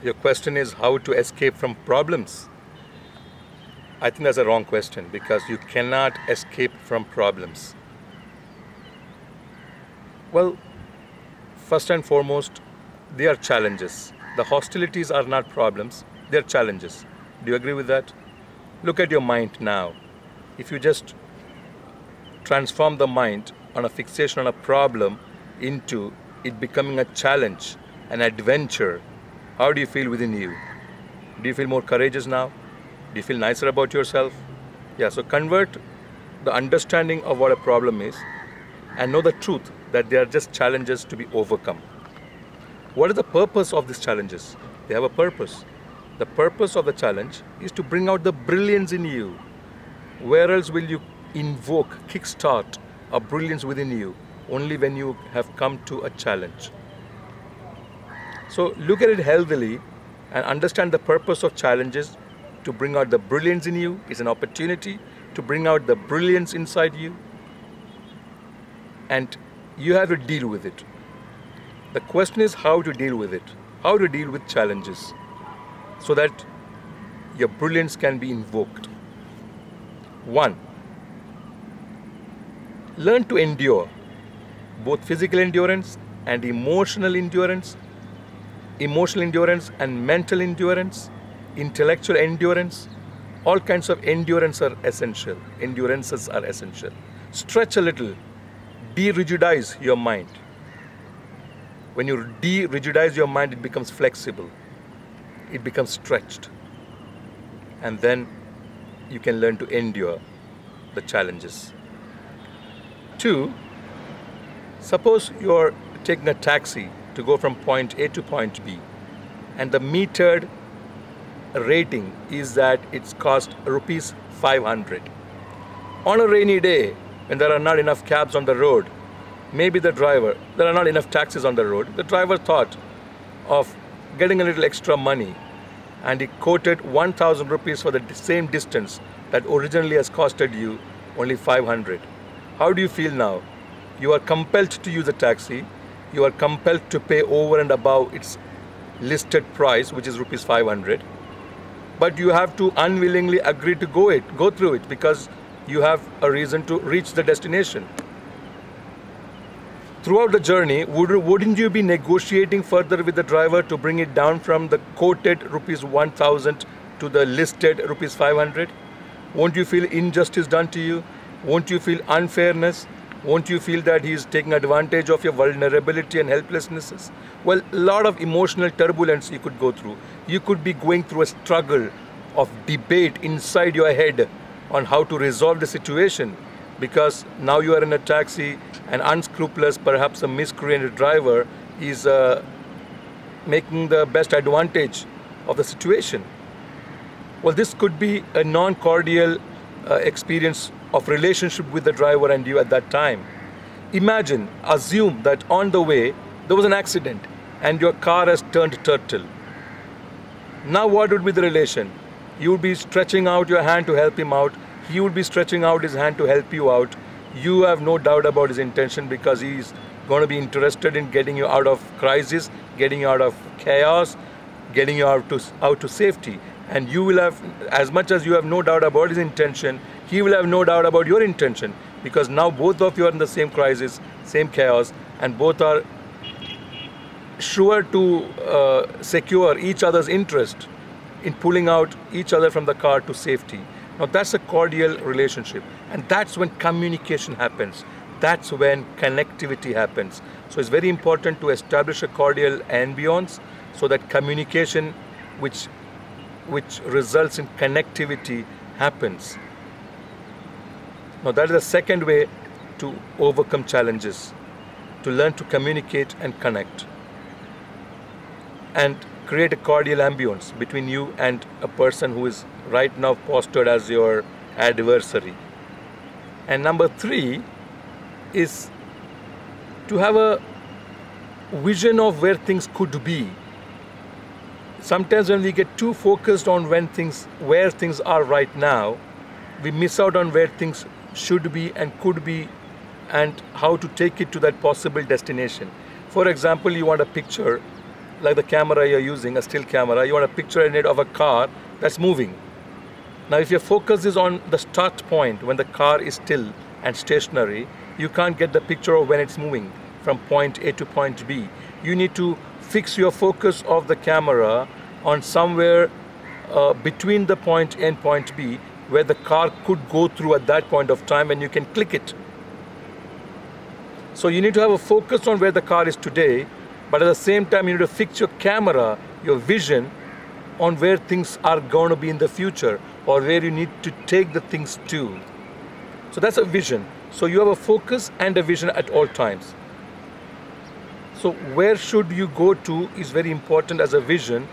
Your question is how to escape from problems. I think that's a wrong question because you cannot escape from problems. Well, first and foremost, they are challenges. The hostilities are not problems, they are challenges. Do you agree with that? Look at your mind now. If you just transform the mind on a fixation on a problem into it becoming a challenge, an adventure, how do you feel within you? Do you feel more courageous now? Do you feel nicer about yourself? Yeah, so convert the understanding of what a problem is and know the truth that they are just challenges to be overcome. What is the purpose of these challenges? They have a purpose. The purpose of the challenge is to bring out the brilliance in you. Where else will you invoke, kickstart a brilliance within you? Only when you have come to a challenge. So look at it healthily and understand the purpose of challenges to bring out the brilliance in you. It's an opportunity to bring out the brilliance inside you. And you have to deal with it. The question is how to deal with it. How to deal with challenges so that your brilliance can be invoked. 1. Learn to endure both physical endurance and emotional endurance and mental endurance, intellectual endurance. All kinds of endurance are essential. Endurances are essential. Stretch a little. De-rigidize your mind. When you de-rigidize your mind, it becomes flexible. It becomes stretched. And then you can learn to endure the challenges. 2. Suppose you're taking a taxi to go from point A to point B, and the metered rating is that it's cost rupees 500. On a rainy day, when there are not enough cabs on the road, maybe there are not enough taxis on the road, the driver thought of getting a little extra money and he quoted 1,000 rupees for the same distance that originally has costed you only 500. How do you feel now? You are compelled to use a taxi. You are compelled to pay over and above its listed price, which is rupees 500. But you have to unwillingly agree to go through it because you have a reason to reach the destination. Throughout the journey, wouldn't you be negotiating further with the driver to bring it down from the quoted rupees 1,000 to the listed rupees 500? Won't you feel injustice done to you? Won't you feel unfairness? Won't you feel that he is taking advantage of your vulnerability and helplessnesses? Well, a lot of emotional turbulence you could go through. You could be going through a struggle of debate inside your head on how to resolve the situation, because now you are in a taxi, an unscrupulous, perhaps a miscreant driver is making the best advantage of the situation. Well, this could be a non-cordial experience of relationship with the driver and you at that time. Assume that on the way there was an accident and your car has turned turtle. Now what would be the relation? You would be stretching out your hand to help him out. He would be stretching out his hand to help you out. You have no doubt about his intention because he's going to be interested in getting you out of crisis, getting you out of chaos, getting you out to safety. And you will have, as much as you have no doubt about his intention, he will have no doubt about your intention, because now both of you are in the same crisis, same chaos, and both are sure to secure each other's interest in pulling out each other from the car to safety. Now that's a cordial relationship, and that's when communication happens. That's when connectivity happens. So it's very important to establish a cordial ambience so that communication, which results in connectivity, happens. Now that is the second way to overcome challenges, to learn to communicate and connect and create a cordial ambience between you and a person who is right now postured as your adversary. And number 3 is to have a vision of where things could be. Sometimes when we get too focused on where things are right now, we miss out on where things should be and could be and how to take it to that possible destination. For example, you want a picture like the camera you're using, a still camera, you want a picture in it of a car that's moving. Now if your focus is on the start point, when the car is still and stationary, you can't get the picture of when it's moving from point A to point B. You need to fix your focus of the camera on somewhere between the point A and point B, where the car could go through at that point of time, and you can click it. So you need to have a focus on where the car is today, but at the same time you need to fix your camera, your vision, on where things are going to be in the future, or where you need to take the things to. So that's a vision. So you have a focus and a vision at all times. So where should you go to is very important as a vision.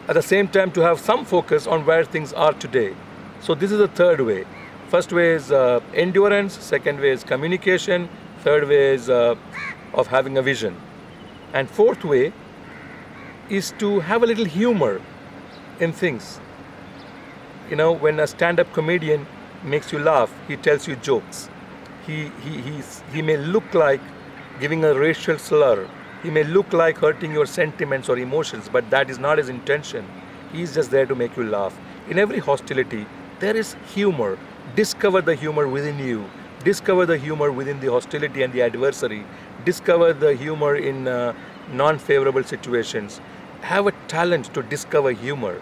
At the same time, to have some focus on where things are today. So this is the third way. First way is endurance, second way is communication, third way is of having a vision. And fourth way is to have a little humor in things. You know, when a stand-up comedian makes you laugh, he tells you jokes. He may look like giving a racial slur. He may look like hurting your sentiments or emotions, but that is not his intention. He's just there to make you laugh. In every hostility, there is humor. Discover the humor within you. Discover the humor within the hostility and the adversary. Discover the humor in non-favorable situations. Have a talent to discover humor.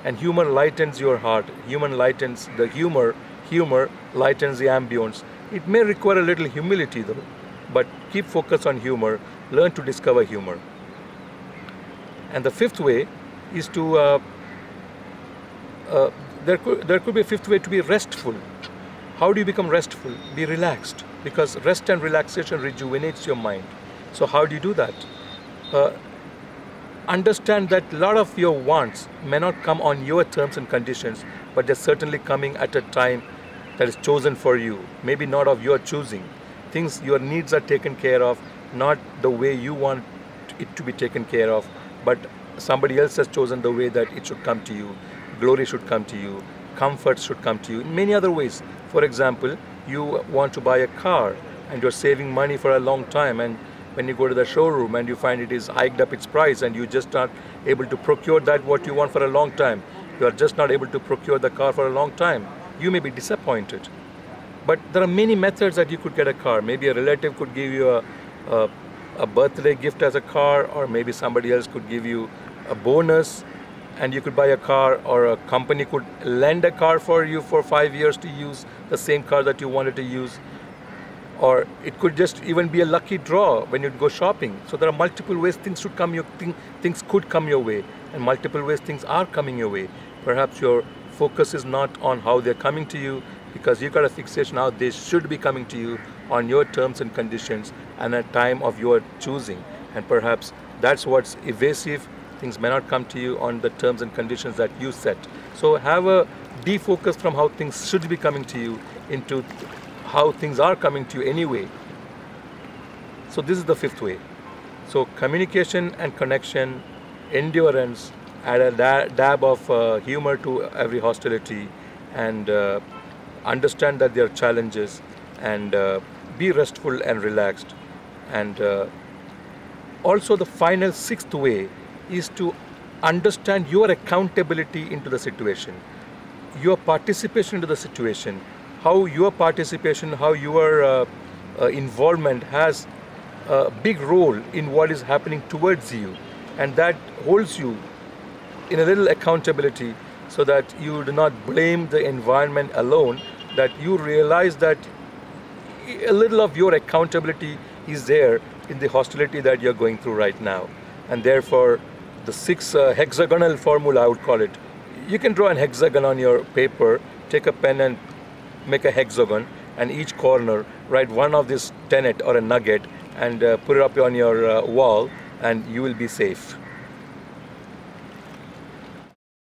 And humor lightens your heart. Humor lightens the humor. Humor lightens the ambience. It may require a little humility though, but keep focus on humor. Learn to discover humor. And the fifth way is to, there could be a fifth way to be restful. How do you become restful? Be relaxed, because rest and relaxation rejuvenates your mind. So how do you do that? Understand that a lot of your wants may not come on your terms and conditions, but they're certainly coming at a time that is chosen for you, maybe not of your choosing. Your needs are taken care of, not the way you want it to be taken care of, but somebody else has chosen the way that it should come to you. Glory should come to you, comfort should come to you in many other ways. For example, you want to buy a car and you're saving money for a long time, and when you go to the showroom and you find it is hiked up its price and you just not able to procure that what you want for a long time, you are just not able to procure the car for a long time, you may be disappointed. But there are many methods that you could get a car. Maybe a relative could give you a birthday gift as a car, or maybe somebody else could give you a bonus and you could buy a car, or a company could lend a car for you for 5 years to use the same car that you wanted to use. Or it could just even be a lucky draw when you go shopping. So there are multiple ways things could come your way, and multiple ways things are coming your way. Perhaps your focus is not on how they're coming to you, because you got a fixation how they should be coming to you on your terms and conditions and a time of your choosing. And perhaps that's what's evasive. Things may not come to you on the terms and conditions that you set. So have a defocus from how things should be coming to you into how things are coming to you anyway. So this is the fifth way. So communication and connection, endurance, add a dab of humor to every hostility, and understand that there are challenges, and be restful and relaxed. And also the final sixth way is to understand your accountability into the situation, your participation into the situation, how your participation, how your involvement has a big role in what is happening towards you, and that holds you in a little accountability, so that you do not blame the environment alone, that you realize that a little of your accountability is there in the hostility that you're going through right now. And therefore, the 6 hexagonal formula, I would call it. You can draw an hexagon on your paper, take a pen and make a hexagon, and each corner write one of this tenet or a nugget, and put it up on your wall, and you will be safe.